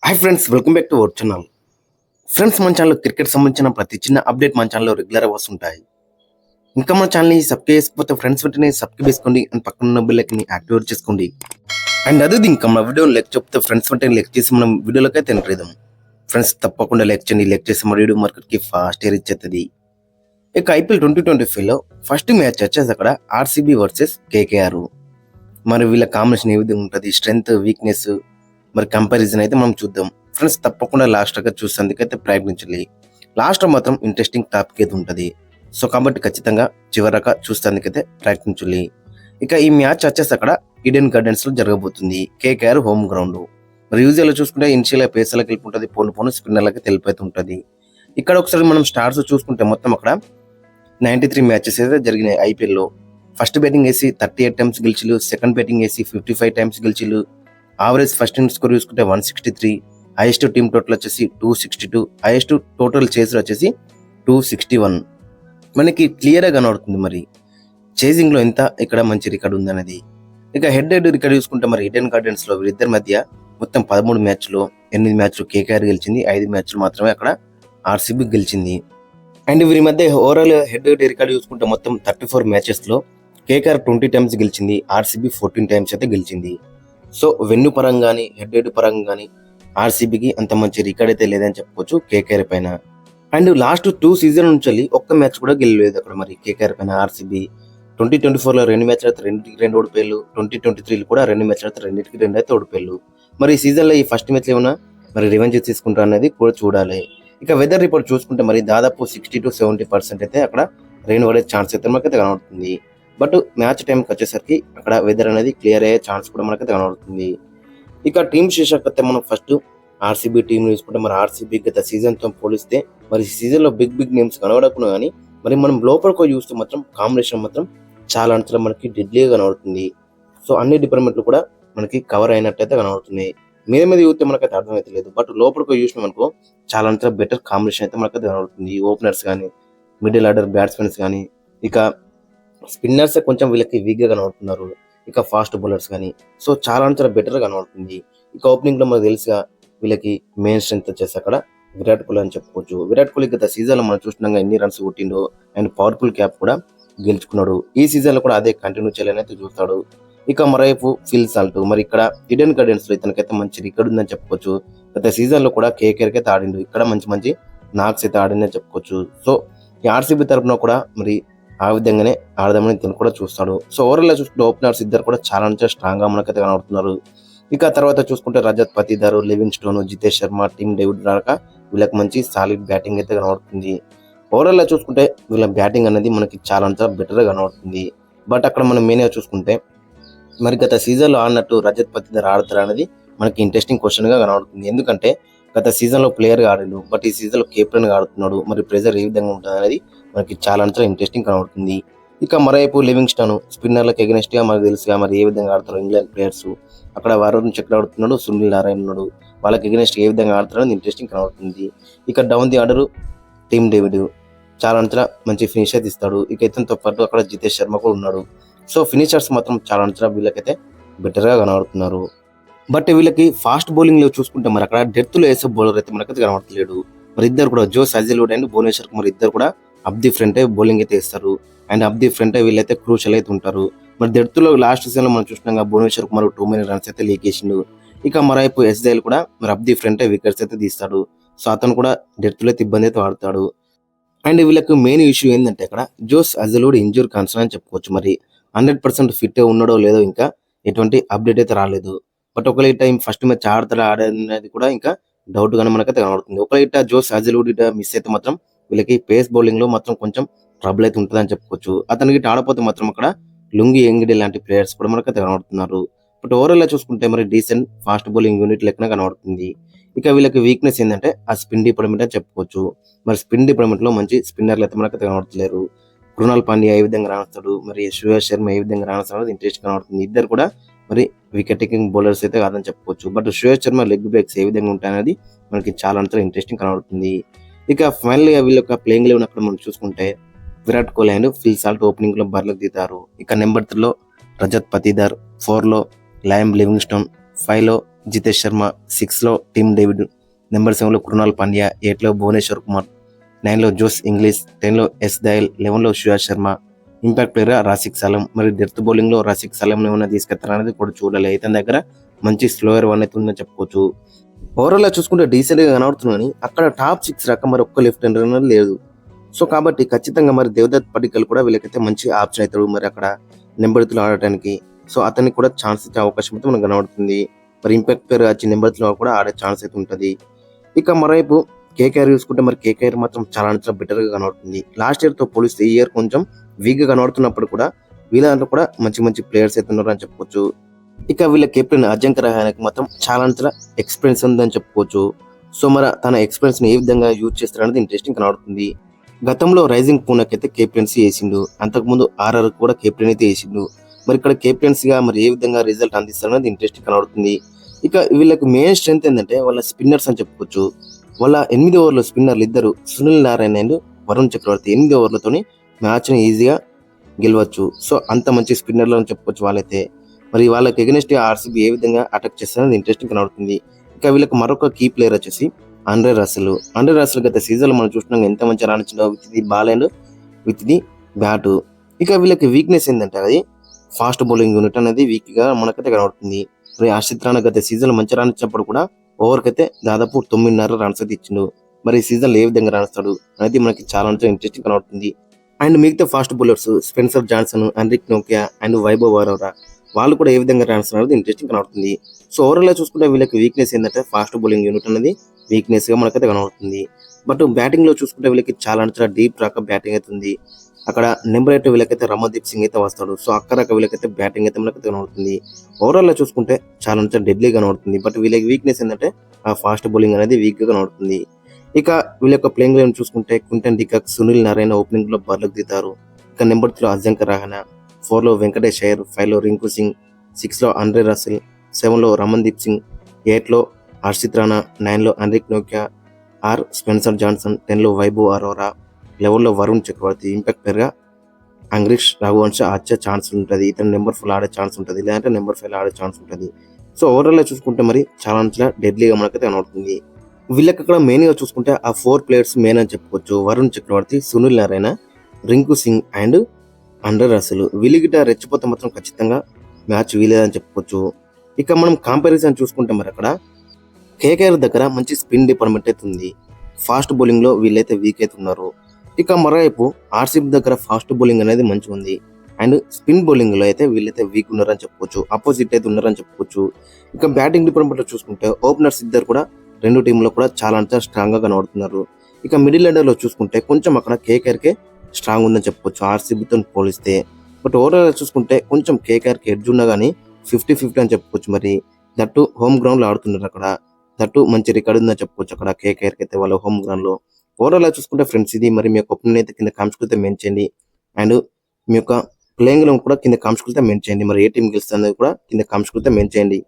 Hi friends, welcome back to our channel. Friends, మన ఛానల్లో cricket సంబంధించిన ప్రతి చిన్న అప్డేట్ మన ఛానల్లో రెగ్యులర్గా వస్తుంటాయి. ఇంకా మన ఛానల్ని సబ్స్క్రైబ్ చేసుకోకపోతే ఫ్రెండ్స్ వెంటనే సబ్స్క్రైబ్ చేసుకోండి అండ్ పక్కన ఉన్న బెల్ ఐకాన్ని యాక్టివేట్ చేసుకోండి. అండ్ అదే ఇంకా మన వీడియోని లైక్ చెప్తే ఫ్రెండ్స్ వెంటనే లైక్ చేసి మనం వీడియోలోకి అయితే ఎంటర్. ఫ్రెండ్స్ తప్పకుండా లైక్ చేయండి. లైక్ చేసి మన వీడియో మార్కెట్కి ఫాస్ట్ రీచ్ అవుతుంది. ఇక ఐపీఎల్ 2025లో ఫస్ట్ మ్యాచ్ వచ్చేసి అక్కడ ఆర్సీబీ వర్సెస్ కేకేఆర్. మరి వీళ్ళ కాంబినేషన్ ఏ విధంగా ఉంటుంది, స్ట్రెంగ్త్ వీక్నెస్ మరి కంపారిజన్ అయితే మనం చూద్దాం. ఫ్రెండ్స్ తప్పకుండా లాస్ట్ దాకా చూసేందుకైతే ప్రయత్నించాలి. లాస్ట్ మాత్రం ఇంట్రెస్టింగ్ టాపిక్ అయితే ఉంటుంది. సో కాబట్టి ఖచ్చితంగా చివరక చూసేందుకైతే ప్రయత్నించాలి. ఇక ఈ మ్యాచ్ వచ్చేసి అక్కడ ఈడెన్ గార్డెన్స్ లో జరగబోతుంది. KKR home ground. మరి యూజువల్ చూసుకుంటే ఇనిషియల్ పేసర్లకు వెళ్ళిపోతుంది, పోను స్పిన్నర్లకి తెలిపోతుంటది. ఇక్కడ ఒకసారి మనం స్టార్స్ చూసుకుంటే మొత్తం అక్కడ 93 మ్యాచెస్ అయితే జరిగినాయి ఐపీఎల్ లో. ఫస్ట్ బ్యాటింగ్ వేసి 38 టైమ్స్ గెలిచిలు, సెకండ్ బ్యాటింగ్ వేసి 55 టైమ్స్ గెలిచిలు. యావరేజ్ ఫస్ట్ ఇన్నింగ్స్ స్కోర్ చూసుకుంటే 163, హైయెస్ట్ టీమ్ టోటల్ వచ్చేసి 262, హైయెస్ట్ టోటల్ చేజర్ వచ్చేసి 261. మనకి క్లియర్గా కనబడుతుంది మరి చేజింగ్ లో ఎంత ఇక్కడ మంచి రికార్డు ఉందనేది. ఇక హెడ్ రికార్డు చూసుకుంటే మరి ఈడెన్ గార్డెన్స్ లో వీరిద్దరి మధ్య మొత్తం 13 మ్యాచ్లు, 8 మ్యాచ్లు కేకేఆర్ గెలిచింది, 5 మ్యాచ్లు మాత్రమే అక్కడ ఆర్సీబీ గెలిచింది. అండ్ వీరి మధ్య ఓవరాల్ హెడ్ రికార్డు చూసుకుంటే మొత్తం 34 మ్యాచెస్ లో కేకేఆర్ 20 టైమ్స్ గెలిచింది, ఆర్సీబీ 14 టైమ్స్ అయితే గెలిచింది. సో వెన్యూ పరంగా కానీ హెడ్ పరంగా కానీ ఆర్సీబీకి అంత మంచి రికార్డ్ అయితే లేదని చెప్పుకోవచ్చు కేకేఆర్ పైన. అండ్ లాస్ట్ 2 సీజన్ నుంచి ఒక్క మ్యాచ్ కూడా గెలలేదు అక్కడ మరి కేకేఆర్ పైన ఆర్సీబీ. 2024లో 2 మ్యాచ్లు అయితే 2 ఓడిపోయారు, 2023లో కూడా 2 మ్యాచ్లు అయితే 2 అయితే ఓడిపోయారు. మరి ఈ సీజన్ లో ఈ ఫస్ట్ మ్యాచ్ ఏమన్నా మరి రివెంజ్ తీసుకుంటారు అనేది కూడా చూడాలి. ఇక వెదర్ రిపోర్ట్ చూసుకుంటే మరి దాదాపు 60 to 70% అయితే అక్కడ రెయిన్ పడే ఛాన్స్ అయితే మనకైతే కనబడుతుంది. బట్ మ్యాచ్ టైంకి వచ్చేసరికి అక్కడ వెదర్ అనేది క్లియర్ అయ్యే ఛాన్స్ కూడా మనకైతే కనబడుతుంది. ఇక టీమ్ శీర్షకైతే మనం ఫస్ట్ ఆర్సీబీ టీం చూసుకుంటే మరి ఆర్సీబీ గత సీజన్తో పోలిస్తే మరి ఈ సీజన్లో బిగ్ నేమ్స్ కనబడకుండా కానీ మరి మనం లోపలికి చూస్తే మాత్రం కాంబినేషన్ మాత్రం చాలా అంతలో మనకి డెడ్లీగా కనబడుతుంది. సో అన్ని డిపార్ట్మెంట్లు కూడా మనకి కవర్ అయినట్టయితే కనబడుతుంది. మీద చూస్తే మనకైతే అర్థమైతే లేదు, బట్ లోపలికి చూసిన మనకు చాలా అంతా బెటర్ కాంబినేషన్ అయితే మనకైతే కనబడుతుంది. ఓపెనర్స్ కానీ, మిడిల్ ఆర్డర్ బ్యాట్స్మెన్స్ కానీ, ఇక స్పిన్నర్స్ కొంచెం వీళ్ళకి వీక్ గా కనబడుతున్నారు, ఇక ఫాస్ట్ బౌలర్స్ కానీ. సో చాలా అంతా బెటర్ గా కనబడుతుంది. ఇక ఓపెనింగ్ లో మనకు తెలుసుగా వీళ్ళకి మెయిన్ స్ట్రెంత్ వచ్చేసి అక్కడ విరాట్ కోహ్లీ అని చెప్పుకోవచ్చు. విరాట్ కోహ్లీ గత సీజన్ లో మనం చూసినాగా ఎన్ని రన్స్ కొట్టిండో అండ్ పవర్ఫుల్ క్యాప్ కూడా గెలుచుకున్నాడు. ఈ సీజన్ లో కూడా అదే కంటిన్యూ చేయాలని అయితే చూస్తాడు. ఇక మరోవైపు ఫిల్ సాల్ట్, మరి ఇక్కడ ఈడెన్ గార్డెన్స్ లో ఇతనికైతే మంచి రికార్డు ఉందని చెప్పుకోవచ్చు. గత సీజన్ లో కూడా కేకేఆర్ అయితే ఆడిండు, ఇక్కడ మంచి నాక్స్ అయితే ఆడిందని చెప్పుకోవచ్చు. సో ఈ ఆర్సీబీ తరఫున కూడా మరి ఆ విధంగానే ఆడదామని ఇతను కూడా చూస్తాడు. సో ఓవరాల్ గా చూసుకుంటే ఓపెనర్స్ ఇద్దరు కూడా చాలా స్ట్రాంగ్ గా మనకైతే కనబడుతున్నారు. ఇక తర్వాత చూసుకుంటే Rajat Patidar, Livingstone, Jitesh Sharma, Tim David రాక వీళ్ళకి మంచి సాలిడ్ బ్యాటింగ్ అయితే కనబడుతుంది. ఓవరాల్ గా చూసుకుంటే వీళ్ళ బ్యాటింగ్ అనేది మనకి చాలా బెటర్ గా కనబడుతుంది. బట్ అక్కడ మనం మెయిన్ గా చూసుకుంటే మరి గత సీజన్ లో ఆడినట్టు రజత్ పతిదార్ ఆడతారు అనేది మనకి ఇంట్రెస్టింగ్ క్వశ్చన్ గా కనబడుతుంది. ఎందుకంటే గత సీజన్ లో ప్లేయర్ గా ఆడాడు, బట్ ఈ సీజన్ లో కెప్టెన్ గా ఆడుతున్నాడు. మరి ప్రెజర్ ఏ విధంగా ఉంటుంది అనేది మనకి చాలా ఇంట్రెస్టింగ్ కనబడుతుంది. ఇక మరోవైపు లివింగ్స్టన్ స్పిన్నర్లకు ఎగనెస్ట్ గా మనకు తెలుసుగా మరి ఏ విధంగా ఆడతారు ఇంగ్లాండ్ ప్లేయర్స్. అక్కడ వరుణ్ చక్ర ఆడుతున్నాడు, సునీల్ నారాయణ ఉన్నాడు, వాళ్ళకి ఎగనెస్ట్ ఏ విధంగా ఆడతారు అనేది ఇంట్రెస్టింగ్ కనబడుతుంది. ఇక down the order team David చాలా మంచి ఫినిష్ అయితే ఇస్తాడు. ఇక ఇతనితో పాటు అక్కడ జితేష్ శర్మ కూడా ఉన్నాడు. సో ఫినిషర్స్ మాత్రం చాలా వీళ్ళకైతే బెటర్ గా కనబడుతున్నారు. బట్ వీళ్ళకి ఫాస్ట్ బౌలింగ్ లో చూసుకుంటే మరి అక్కడ డెత్ లో వేసే బౌలర్ అయితే మనకైతే కనబడట్లేడు. మరి ఇద్దరు కూడా Josh Hazlewood and Bhuvneshwar Kumar ఇద్దరు కూడా అప్ ది ఫ్రంట్ బౌలింగ్ అయితే ఇస్తారు. అండ్ అప్ ది ఫ్రంట్ వీళ్ళైతే క్రూషల్ అయితే ఉంటారు. మరి డెత్ లో లాస్ట్ సీజన్ లో మనం చూసినాక భువనేశ్వర్ కుమార్ 2 many రన్స్ అయితే లీక్ చేసిండు. ఇక మరోవైపు ఎస్జైల్ కూడా మరి అప్ ది ఫ్రంట్ వికెట్స్ అయితే తీస్తాడు. సో అతను కూడా డెత్ లో ఇబ్బంది అయితే వాడతాడు. అండ్ వీళ్ళకి మెయిన్ ఇష్యూ ఏంటంటే అక్కడ జోస్ హజల్వుడ్ ఇంజూర్ కన్సర్న్ అని చెప్పుకోవచ్చు. మరి 100% ఫిట్ ఉన్నాడో లేదో ఇంకా ఎటువంటి అప్డేట్ అయితే రాలేదు. బట్ ఒకవేళ టైం ఫస్ట్ మ్యాచ్ ఆడతారా ఆడనేది కూడా ఇంకా డౌట్ గానే మనకైతే కనబడుతుంది. ఒకవేళ జోస్ హజల్వుడ్ మిస్ అయితే మాత్రం వీళ్ళకి పేస్ బౌలింగ్ లో మాత్రం కొంచెం ట్రబుల్ అయితే ఉంటుందని చెప్పుకోవచ్చు. అతనికి ఆడపోతే మాత్రం అక్కడ లుంగి ఎంగిడి లాంటి ప్లేయర్స్ కూడా మనకైతే కనబడుతున్నారు. బట్ ఓవరాల్ గా చూసుకుంటే మరి డీసెంట్ ఫాస్ట్ బౌలింగ్ యూనిట్ లెక్కన కనబడుతుంది. ఇక వీళ్ళకి వీక్నెస్ ఏంటంటే ఆ స్పిన్ డిపార్ట్మెంట్ అని చెప్పుకోవచ్చు. మరి స్పిన్ డిపార్ట్మెంట్ లో మంచి స్పిన్నర్లు అయితే మనకైతే కనబడతలేరు. కృణాల్ పాండ్యా ఏ విధంగా రాణిస్తాడు, మరి శ్రేయస్ శర్మ ఏ విధంగా రాణిస్తాడు అనేది ఇంట్రెస్ట్ కనబడుతుంది. ఇద్దరు కూడా మరి వికెట్ టేకింగ్ బౌలర్స్ అయితే కాదని చెప్పుకోవచ్చు. But Shreyas Sharma leg breaks ఏ విధంగా ఉంటాయనేది మనకి చాలా ఇంట్రెస్టింగ్ కనబడుతుంది. ఇక ఫైనల్ గా వీళ్ళ ప్లేయింగ్ లెవెన్ అక్కడ మనం చూసుకుంటే Virat Kohli and Phil Salt opening లో బరిలోకి దిగుతారు. ఇక నెంబర్ 3 లో రజత్ పతిదార్, 4 లో లైమ్ లివింగ్స్టోన్, 5లో జితేష్ శర్మ, 6లో టీమ్ డేవిడ్, నెంబర్ 7లో కృణాల్ పాండ్యా, 8లో భువనేశ్వర్ కుమార్, 9లో జోస్ ఇంగ్లీష్, 10లో ఎస్ దయల్, 11లో సుయాష్ శర్మ. Impact player Rasikh Salam. మరి డెత్ బౌలింగ్ లో రాసిక్ సలం ఏమైనా తీసుకెళ్తారనేది కూడా చూడాలి. ఇతని దగ్గర మంచి స్లోయర్ వన్ అయితే ఉందని చెప్పుకోవచ్చు. ఓవరాల్ గా చూసుకుంటే డీసెంట్ గా కనబడుతున్నాను, అక్కడ టాప్ 6 రకం మరి ఒక్క లెఫ్ట్ హ్యాండర్ అనేది లేదు. సో కాబట్టి ఖచ్చితంగా మరి దేవదత్ పడికల్ కూడా వీళ్ళకైతే మంచి ఆప్షన్ అవుతాడు మరి అక్కడ నెంబర్ 3 ఆడటానికి. సో అతనికి కూడా ఛాన్స్ ఇచ్చే అవకాశం అయితే మనకు కనబడుతుంది. మరి ఇంపాక్ట్ ప్లేయర్ వచ్చి నెంబర్ 3 కూడా ఆడే ఛాన్స్ అయితే ఉంటుంది. ఇక మరోవైపు కేకేఆర్ చూసుకుంటే మరి కేకేఆర్ మాత్రం చాలా బెటర్ గా కనబడుతుంది. లాస్ట్ ఇయర్ తో పోలిస్తే ఈ ఇయర్ కొంచెం వీక్ గా కనబడుతున్నప్పుడు కూడా వీళ్ళ దాంట్లో కూడా మంచి ప్లేయర్స్ అయితే ఉన్నారు అని చెప్పుకోవచ్చు. ఇక వీళ్ళ కెప్టెన్ అజింక్య రహానెకి మాత్రం చాలా ఎక్స్పీరియన్స్ ఉందని చెప్పుకోవచ్చు. సో మరి తన ఎక్స్పీరియన్స్ ని ఏ విధంగా యూజ్ చేస్తారనేది ఇంట్రెస్టింగ్ కనబడుతుంది. గతంలో రైజింగ్ పూనాకి అయితే కెప్టెన్సీ వేసిండు, అంతకుముందు ఆర్ఆర్ కూడా కెప్టెన్ అయితే వేసిండు. మరి ఇక్కడ కెప్టెన్సీగా మరి ఏ విధంగా రిజల్ట్ అందిస్తారనేది ఇంట్రెస్టింగ్ కనబడుతుంది. ఇక వీళ్ళకి మెయిన్ స్ట్రెంత్ ఏంటంటే వాళ్ళ స్పిన్నర్స్ అని చెప్పుకోవచ్చు. వాళ్ళ 8 ఓవర్ల స్పిన్నర్లు ఇద్దరు Sunil Narine and Varun Chakravarthy 8 ఓవర్లతోని మ్యాచ్ ని ఈజీగా గెలవచ్చు. సో అంత మంచి స్పిన్నర్లు అని చెప్పుకోవచ్చు వాళ్ళైతే. మరి వాళ్ళకి ఎగనెస్ట్ ఆర్సీబీ ఏ విధంగా అటాక్ చేస్తారనేది ఇంట్రెస్టింగ్ కనబడుతుంది. ఇక వీళ్ళకి మరొక కీ ప్లేయర్ వచ్చేసి ఆండ్రే రసెల్ గత సీజన్ మనం చూసినాం ఎంత మంచి రాణించిందో with the ball and with the bat. ఇక వీళ్ళకి వీక్నెస్ ఏంటంటే అది ఫాస్ట్ బౌలింగ్ యూనిట్ అనేది వీక్ గా మనకైతే కనబడుతుంది. మరి హర్షిత్ రాణా గత సీజన్ మంచి రాణించినప్పుడు కూడా ఓవర్కి అయితే దాదాపు 9.5 రన్స్ అయితే ఇచ్చిండు. మరి ఈ సీజన్ లో ఏ విధంగా రాణిస్తాడు అనేది మనకి చాలా ఇంట్రెస్టింగ్ కనబడుతుంది. అండ్ మిగతా fast bowlers Spencer Johnson, Heinrich Nokia and Vaibhav Warora వాళ్ళు కూడా ఏ విధంగా రాణిస్తారు అనేది ఇంట్రెస్టింగ్ కనబడుతుంది. సో ఓవరాల్ గా చూసుకుంటే వీళ్ళకి వీక్నెస్ ఏంటంటే ఫాస్ట్ బౌలింగ్ యూనిట్ అనేది వీక్నెస్ గా మనకైతే కనబడుతుంది. బట్ బ్యాటింగ్ లో చూసుకుంటే వీళ్ళకి చాలా డీప్ రాక బ్యాటింగ్ అయితే ఉంది. అక్కడ నెంబర్ 8 వీళ్ళకైతే రమణదీప్ సింగ్ అయితే వస్తాడు. సో అక్కడ వీళ్ళకైతే బ్యాటింగ్ అయితే మనకైతే కనబడుతుంది. ఓవరాల్ గా చూసుకుంటే చాలా డెడ్లీ కనబడుతుంది. బట్ వీళ్ళకి వీక్నెస్ ఏంటంటే ఆ ఫాస్ట్ బౌలింగ్ అనేది వీక్ గా కనబడుతుంది. ఇక వీళ్ళ యొక్క ప్లేయింగ్ లైన్ చూసుకుంటే Quinton de Kock, Sunil Narine opening లో బర్లకు దిగుతారు. ఇక నెంబర్ 3 అజింక్య రహానె, 4లో వెంకటేష్ అయ్యర్, 5లో రింకు సింగ్, 6లో ఆండ్రే రసెల్, 7లో రమణదీప్ సింగ్, 8లో హర్షిత్ రాణా, 9లో హెన్రిక్ నోకియా ఆర్ స్పెన్సర్ జాన్సన్, 10లో వైభవ్ అరోరా, 11లో వరుణ్ చక్రవర్తి. ఇంపాక్ట్ ప్లేయర్ గా అంగ్రీష్ రఘువంశ ఆడే ఛాన్స్ ఉంటుంది. ఇతను నెంబర్ 4 ఆడే ఛాన్స్ ఉంటుంది, లేదంటే నెంబర్ 5 ఆడే ఛాన్స్ ఉంటుంది. సో ఓవరాల్ గా చూసుకుంటే మరి చాలా డెడ్లీగా మనకైతే కనబడుతుంది. వీళ్ళకి అక్కడ మెయిన్ గా చూసుకుంటే ఆ 4 ప్లేయర్స్ మెయిన్ అని చెప్పుకోవచ్చు. Varun Chakravarthy, Sunil Narine, Rinku Singh and Andre Russell. వీళ్ళ గిట్ట రెచ్చిపోతే మాత్రం ఖచ్చితంగా మ్యాచ్ వీలేదని చెప్పుకోవచ్చు. ఇక మనం కంపారిజన్ చూసుకుంటే మరి అక్కడ కేకేఆర్ దగ్గర మంచి స్పిన్ డిపార్ట్మెంట్ అయితే ఉంది. ఫాస్ట్ బౌలింగ్ లో వీళ్ళైతే వీక్ అయితే ఉన్నారు. ఇక మరోవైపు ఆర్సీబీ దగ్గర ఫాస్ట్ బౌలింగ్ అనేది మంచిగా ఉంది. అండ్ స్పిన్ బౌలింగ్ లో అయితే వీళ్ళైతే వీక్ ఉన్నారని చెప్పుకోవచ్చు, అపోజిట్ అయితే ఉన్నారని చెప్పుకోవచ్చు. ఇక బ్యాటింగ్ డిపార్ట్మెంట్ లో చూసుకుంటే ఓపెనర్స్ ఇద్దరు కూడా రెండు టీంలో కూడా చాలా స్ట్రాంగ్ గా కనబడుతున్నారు. ఇక మిడిల్ ఆర్డర్ లో చూసుకుంటే కొంచెం అక్కడ కేకేఆర్ కే స్ట్రాంగ్ ఉందని చెప్పుకోవచ్చు ఆర్సీబీతో పోలిస్తే. బట్ ఓవరాల్ చూసుకుంటే కొంచెం కేకేఆర్ కి ఎడ్జ్ ఉన్నా గానీ 50-50 అని చెప్పుకోవచ్చు. మరి దట్టు హోమ్ గ్రౌండ్ లో ఆడుతున్నారు అక్కడ, దట్టు మంచి రికార్డు ఉందని చెప్పుకోవచ్చు అక్కడ కేకేఆర్ కి అయితే వాళ్ళ హోమ్ గ్రౌండ్ లో. ఓవరాల్ చూసుకుంటే ఫ్రెండ్స్ ఇది మరి మీ యొక్క ఒపీనియన్ అయితే కింద కామెంట్స్ అయితే మెన్షన్ చేయండి. అండ్ మీ యొక్క ప్లేయింగ్ లో కూడా కింద కామెంట్స్ అయితే మెన్షన్ చేయండి. మరి ఏ టీం గెలుస్తుంది కూడా కింద కామెంట్స్ అయితే మెన్షన్ చేయండి.